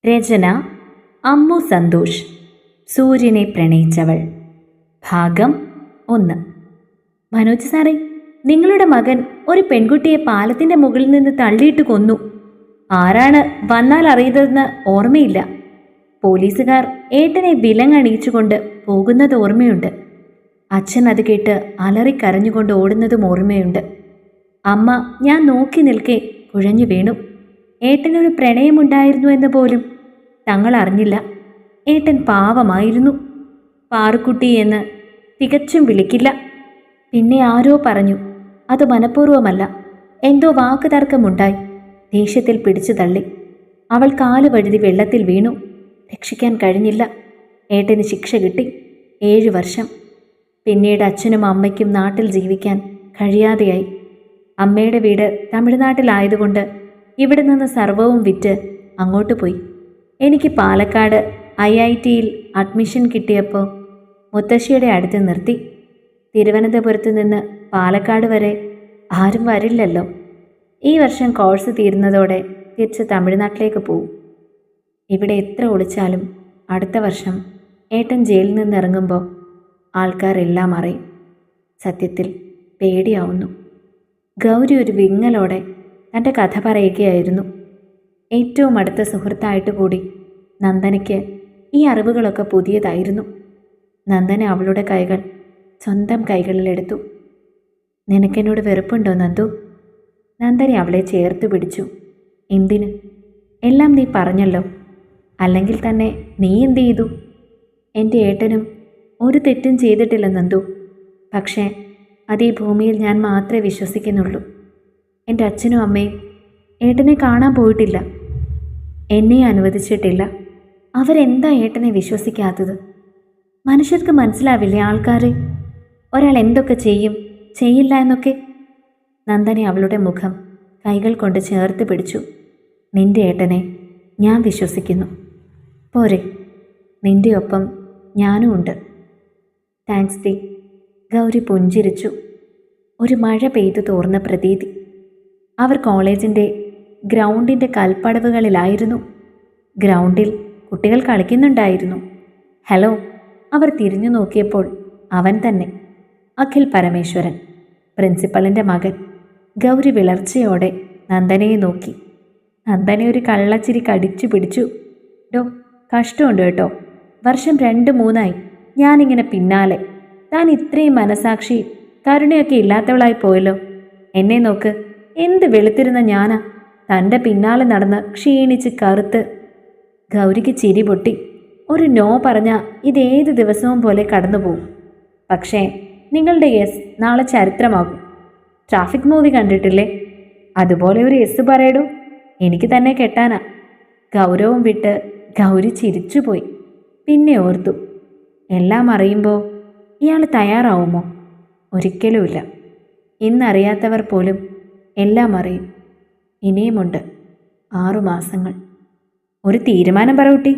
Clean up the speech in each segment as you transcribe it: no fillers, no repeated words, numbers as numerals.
രചന അമ്മു സന്തോഷ്. സൂര്യനെ പ്രണയിച്ചവൾ. ഭാഗം 1. മനോജ് സാറേ, നിങ്ങളുടെ മകൻ ഒരു പെൺകുട്ടിയെ പാലത്തിന്റെ മുകളിൽ നിന്ന് തള്ളിയിട്ട് കൊന്നു. ആരാണ് വന്നാൽ അറിയുന്നതെന്ന് ഓർമ്മയില്ല. പോലീസുകാർ ഏട്ടനെ വിലങ്ങണിയിച്ചുകൊണ്ട് പോകുന്നത് ഓർമ്മയുണ്ട്. അച്ഛൻ അത് കേട്ട് അലറിക്കരഞ്ഞുകൊണ്ട് ഓടുന്നതും ഓർമ്മയുണ്ട്. അമ്മ ഞാൻ നോക്കി നിൽക്കെ കുഴഞ്ഞു വീണു. ഏട്ടനൊരു പ്രണയമുണ്ടായിരുന്നു എന്ന് പോലും തങ്ങൾ അറിഞ്ഞില്ല. ഏട്ടൻ പാവമായിരുന്നു. പാറുക്കുട്ടി എന്ന് തികച്ചും വിളിക്കില്ല. പിന്നെ ആരോ പറഞ്ഞു അത് മനഃപൂർവ്വമല്ല. എന്തോ വാക്ക് തർക്കമുണ്ടായി. ദേഷ്യത്തിൽ പിടിച്ചു തള്ളി. അവൾ കാല് വഴുതി വെള്ളത്തിൽ വീണു. രക്ഷിക്കാൻ കഴിഞ്ഞില്ല. ഏട്ടന് ശിക്ഷ കിട്ടി. 7 വർഷം. പിന്നീട് അച്ഛനും അമ്മയ്ക്കും നാട്ടിൽ ജീവിക്കാൻ കഴിയാതെയായി. അമ്മയുടെ വീട് തമിഴ്നാട്ടിലായതുകൊണ്ട് ഇവിടെ നിന്ന് സർവവും വിറ്റ് അങ്ങോട്ട് പോയി. എനിക്ക് പാലക്കാട് IIT-യിൽ അഡ്മിഷൻ കിട്ടിയപ്പോൾ മുത്തശ്ശിയുടെ അടുത്ത് നിർത്തി. തിരുവനന്തപുരത്ത് നിന്ന് പാലക്കാട് വരെ ആരും വരില്ലല്ലോ. ഈ വർഷം കോഴ്സ് തീരുന്നതോടെ തിരിച്ച് തമിഴ്നാട്ടിലേക്ക് പോവും. ഇവിടെ എത്ര ഒളിച്ചാലും അടുത്ത വർഷം ഏട്ടൻ ജയിലിൽ നിന്ന് ഇറങ്ങുമ്പോൾ ആൾക്കാരെല്ലാം അറിയും. സത്യത്തിൽ പേടിയാവുന്നു. ഗൗരി ഒരു വിങ്ങലോടെ തൻ്റെ കഥ പറയുകയായിരുന്നു. ഏറ്റവും അടുത്ത സുഹൃത്തായിട്ട് കൂടി നന്ദനയ്ക്ക് ഈ അറിവുകളൊക്കെ പുതിയതായിരുന്നു. നന്ദന അവളുടെ കൈകൾ സ്വന്തം കൈകളിലെടുത്തു. നിനക്കെന്നോട് വെറുപ്പുണ്ടോ നന്ദു? നന്ദന അവളെ ചേർത്ത് പിടിച്ചു. എന്തിന്? എല്ലാം നീ പറഞ്ഞല്ലോ. അല്ലെങ്കിൽ തന്നെ നീ എന്ത് ചെയ്തു? എൻ്റെ ഏട്ടനും ഒരു തെറ്റും ചെയ്തിട്ടില്ല നന്ദു. പക്ഷേ അതീ ഭൂമിയിൽ ഞാൻ മാത്രമേ വിശ്വസിക്കുന്നുള്ളൂ. എൻ്റെ അച്ഛനും അമ്മയും ഏട്ടനെ കാണാൻ പോയിട്ടില്ല. എന്നെ അനുവദിച്ചിട്ടില്ല. അവരെന്താ ഏട്ടനെ വിശ്വസിക്കാത്തത്? മനുഷ്യർക്ക് മനസ്സിലാവില്ലേ ആൾക്കാരെ? ഒരാൾ എന്തൊക്കെ ചെയ്യും ചെയ്യില്ല എന്നൊക്കെ. നന്ദനെ അവളുടെ മുഖം കൈകൾ കൊണ്ട് ചേർത്ത് പിടിച്ചു. നിന്റെ ഏട്ടനെ ഞാൻ വിശ്വസിക്കുന്നു. പോരെ, നിന്റെ ഒപ്പം ഞാനും ഉണ്ട്. Thanks D. ഗൗരി പുഞ്ചിരിച്ചു. ഒരു മഴ പെയ്തു തോർന്ന പ്രതീതി. അവർ കോളേജിൻ്റെ ഗ്രൗണ്ടിൻ്റെ കൽപ്പടവുകളിലായിരുന്നു. ഗ്രൗണ്ടിൽ കുട്ടികൾ കളിക്കുന്നുണ്ടായിരുന്നു. ഹലോ. അവർ തിരിഞ്ഞു നോക്കിയപ്പോൾ അവൻ തന്നെ, അഖിൽ പരമേശ്വരൻ, പ്രിൻസിപ്പളിൻ്റെ മകൻ. ഗൗരി വിളർച്ചയോടെ നന്ദനയെ നോക്കി. നന്ദനെ ഒരു കള്ളച്ചിരി കടിച്ചു പിടിച്ചു. ഡോ, കഷ്ടമുണ്ട് കേട്ടോ. വർഷം 2-3ആയി ഞാനിങ്ങനെ പിന്നാലെ. താൻ ഇത്രയും മനസാക്ഷി കരുണയൊക്കെ ഇല്ലാത്തവളായി പോയല്ലോ. എന്നെ നോക്ക്, എന്ത് വെളുത്തിരുന്ന ഞാനാ തൻ്റെ പിന്നാലെ നടന്ന് ക്ഷീണിച്ച് കറുത്ത്. ഗൗരിക്ക് ചിരി പൊട്ടി. ഒരു നോ പറഞ്ഞാൽ ഇതേത് ദിവസവും പോലെ കടന്നുപോകും. പക്ഷേ നിങ്ങളുടെ യെസ് നാളെ ചരിത്രമാകും. ട്രാഫിക് മൂവി കണ്ടിട്ടില്ലേ? അതുപോലെ ഒരു യെസ് പറയടൂ. എനിക്ക് തന്നെ കെട്ടാനാ. ഗൗരവം വിട്ട് ഗൗരി ചിരിച്ചുപോയി. പിന്നെ ഓർത്തു, എല്ലാം അറിയുമ്പോൾ ഇയാൾ തയ്യാറാവുമോ? ഒരിക്കലുമില്ല. ഇന്നറിയാത്തവർ പോലും എല്ലാം അറിയും. ഇനിയുമുണ്ട് 6 മാസങ്ങൾ. ഒരു തീരുമാനം പറയൂട്ടി.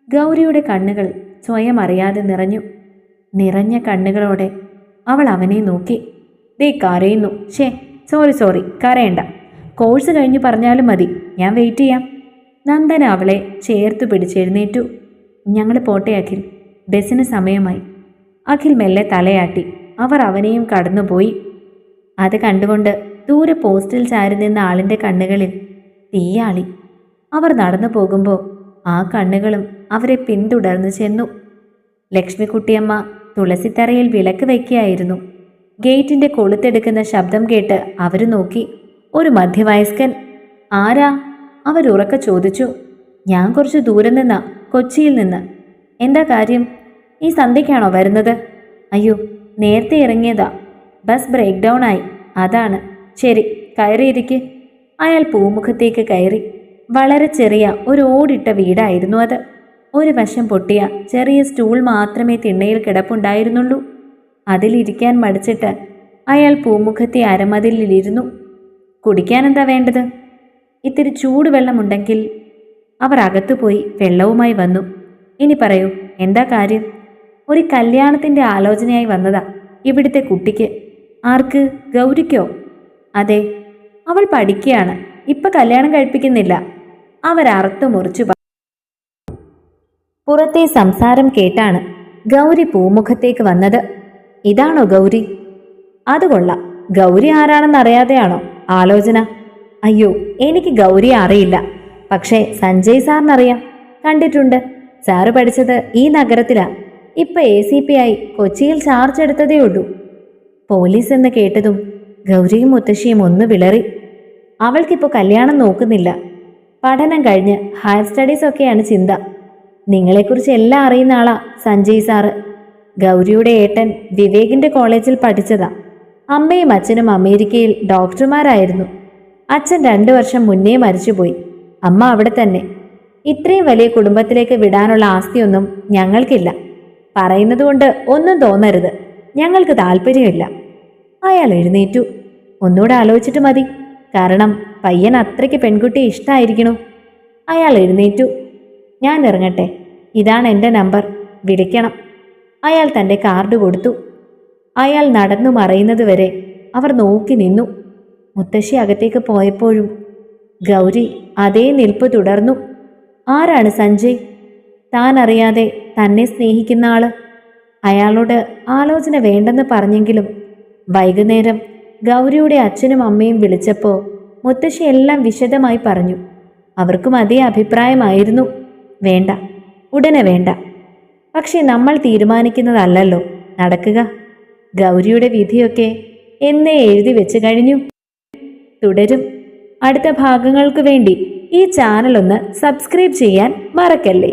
ഗൗരിയുടെ കണ്ണുകൾ സ്വയം അറിയാതെ നിറഞ്ഞു. നിറഞ്ഞ കണ്ണുകളോടെ അവൾ അവനെ നോക്കി. ദേ കരയുന്നു. സോറി കരയണ്ട. കോഴ്സ് കഴിഞ്ഞ് പറഞ്ഞാലും മതി, ഞാൻ വെയിറ്റ് ചെയ്യാം. നന്ദന അവളെ ചേർത്ത് പിടിച്ചെഴുന്നേറ്റു. ഞങ്ങൾ പോട്ടെ അഖിൽ, ബസ്സിന് സമയമായി. അഖിൽ മെല്ലെ തലയാട്ടി. അവർ അവനെയും കടന്നുപോയി. അത് കണ്ടുകൊണ്ട് ദൂരെ പോസ്റ്റിൽ ചാരി നിന്ന ആളിൻ്റെ കണ്ണുകളിൽ തീയാളി. അവർ നടന്നു പോകുമ്പോൾ ആ കണ്ണുകളും അവരെ പിന്തുടർന്നു ചെന്നു. ലക്ഷ്മിക്കുട്ടിയമ്മ തുളസിത്തറയിൽ വിളക്ക് വയ്ക്കുകയായിരുന്നു. ഗേറ്റിൻ്റെ കൊളുത്തെടുക്കുന്ന ശബ്ദം കേട്ട് അവർ നോക്കി. ഒരു മധ്യവയസ്കൻ. ആരാ? അവരുറക്കെ ചോദിച്ചു. ഞാൻ കുറച്ച് ദൂരെ നിന്നാ, കൊച്ചിയിൽ നിന്ന്. എന്താ കാര്യം? ഈ സന്ധ്യയ്ക്കാണോ വരുന്നത്? അയ്യോ, നേരത്തെ ഇറങ്ങിയതാ. ബസ് ബ്രേക്ക് ഡൗൺ ആയി, അതാണ്. ശരി, കയറിയിരിക്ക്. അയാൾ പൂമുഖത്തേക്ക് കയറി. വളരെ ചെറിയ ഒരു ഓടിട്ട വീടായിരുന്നു അത്. ഒരു വശം പൊട്ടിയ ചെറിയ സ്റ്റൂൾ മാത്രമേ തിണ്ണയിൽ കിടപ്പുണ്ടായിരുന്നുള്ളൂ. അതിലിരിക്കാൻ മടിച്ചിട്ട് അയാൾ പൂമുഖത്തെ അരമതിലിരുന്നു. കുടിക്കാൻ എന്താ വേണ്ടത്? ഇത്തിരി ചൂടുവെള്ളമുണ്ടെങ്കിൽ. അവർ അകത്തുപോയി വെള്ളവുമായി വന്നു. ഇനി പറയൂ, എന്താ കാര്യം? ഒരു കല്യാണത്തിൻ്റെ ആലോചനയായി വന്നതാ ഇവിടുത്തെ കുട്ടിക്ക്. ആർക്ക്? ഗൗരിക്കോ? അതെ, അവൾ പഠിക്കുകയാണ്. ഇപ്പം കല്യാണം കഴിപ്പിക്കുന്നില്ല. അവരറുത്തു മുറിച്ചു. പുറത്തെ സംസാരം കേട്ടാണ് ഗൗരി പൂമുഖത്തേക്ക് വന്നത്. ഇതാണോ ഗൗരി? അത് കൊള്ളാം. ഗൗരി ആരാണെന്നറിയാതെയാണോ ആലോചന? അയ്യോ, എനിക്ക് ഗൗരിയെ അറിയില്ല. പക്ഷേ സഞ്ജയ് സാറിനറിയാം, കണ്ടിട്ടുണ്ട്. സാറ് പഠിച്ചത് ഈ നഗരത്തിലാ. ഇപ്പൊ ACP ആയി കൊച്ചിയിൽ ചാർജ് എടുത്തതേ ഉള്ളൂ. പോലീസ് എന്ന് കേട്ടതും ഗൗരിയും മുത്തശ്ശിയും ഒന്ന് വിളറി. അവൾക്കിപ്പോ കല്യാണം നോക്കുന്നില്ല. പഠനം കഴിഞ്ഞ് ഹയർ സ്റ്റഡീസ് ഒക്കെയാണ് ചിന്ത. നിങ്ങളെക്കുറിച്ച് എല്ലാം അറിയുന്ന ആളാ സഞ്ജയ് സാറ്. ഗൗരിയുടെ ഏട്ടൻ വിവേകിന്റെ കോളേജിൽ പഠിച്ചതാ. അമ്മയും അച്ഛനും അമേരിക്കയിൽ ഡോക്ടർമാരായിരുന്നു. അച്ഛൻ 2 വർഷം മുന്നേ മരിച്ചുപോയി. അമ്മ അവിടെ തന്നെ. ഇത്രയും വലിയ കുടുംബത്തിലേക്ക് വിടാനുള്ള ആസ്തിയൊന്നും ഞങ്ങൾക്കില്ല. പറയുന്നത് കൊണ്ട് ഒന്നും തോന്നരുത്, ഞങ്ങൾക്ക് താല്പര്യമില്ല. അയാൾ എഴുന്നേറ്റു. ഒന്നുകൂടെ ആലോചിച്ചിട്ട് മതി. കാരണം പയ്യൻ അത്രയ്ക്ക് പെൺകുട്ടിയെ ഇഷ്ടമായിരിക്കണു. അയാൾ എഴുന്നേറ്റു. ഞാൻ ഇറങ്ങട്ടെ, ഇതാണ് എൻ്റെ നമ്പർ, വിളിക്കണം. അയാൾ തൻ്റെ കാർഡ് കൊടുത്തു. അയാൾ നടന്നു മറയുന്നതുവരെ അവർ നോക്കി നിന്നു. മുത്തശ്ശി അകത്തേക്ക് പോയപ്പോഴും ഗൗരി അതേ നിൽപ്പ് തുടർന്നു. ആരാണ് സഞ്ജയ്? താൻ അറിയാതെ തന്നെ സ്നേഹിക്കുന്ന ആള്. അയാളോട് ആലോചന വേണ്ടെന്ന് പറഞ്ഞെങ്കിലും വൈകുന്നേരം ഗൗരിയുടെ അച്ഛനും അമ്മയും വിളിച്ചപ്പോൾ മുത്തശ്ശി എല്ലാം വിശദമായി പറഞ്ഞു. അവർക്കും അതേ അഭിപ്രായമായിരുന്നു. വേണ്ട, ഉടനെ വേണ്ട. പക്ഷെ നമ്മൾ തീരുമാനിക്കുന്നതല്ലല്ലോ നടക്കുക. ഗൗരിയുടെ വിധിയൊക്കെ എന്നേ എഴുതി വെച്ച് കഴിഞ്ഞു. തുടരും. അടുത്ത ഭാഗങ്ങൾക്ക് വേണ്ടി ഈ ചാനൽ ഒന്ന് സബ്സ്ക്രൈബ് ചെയ്യാൻ മറക്കല്ലേ.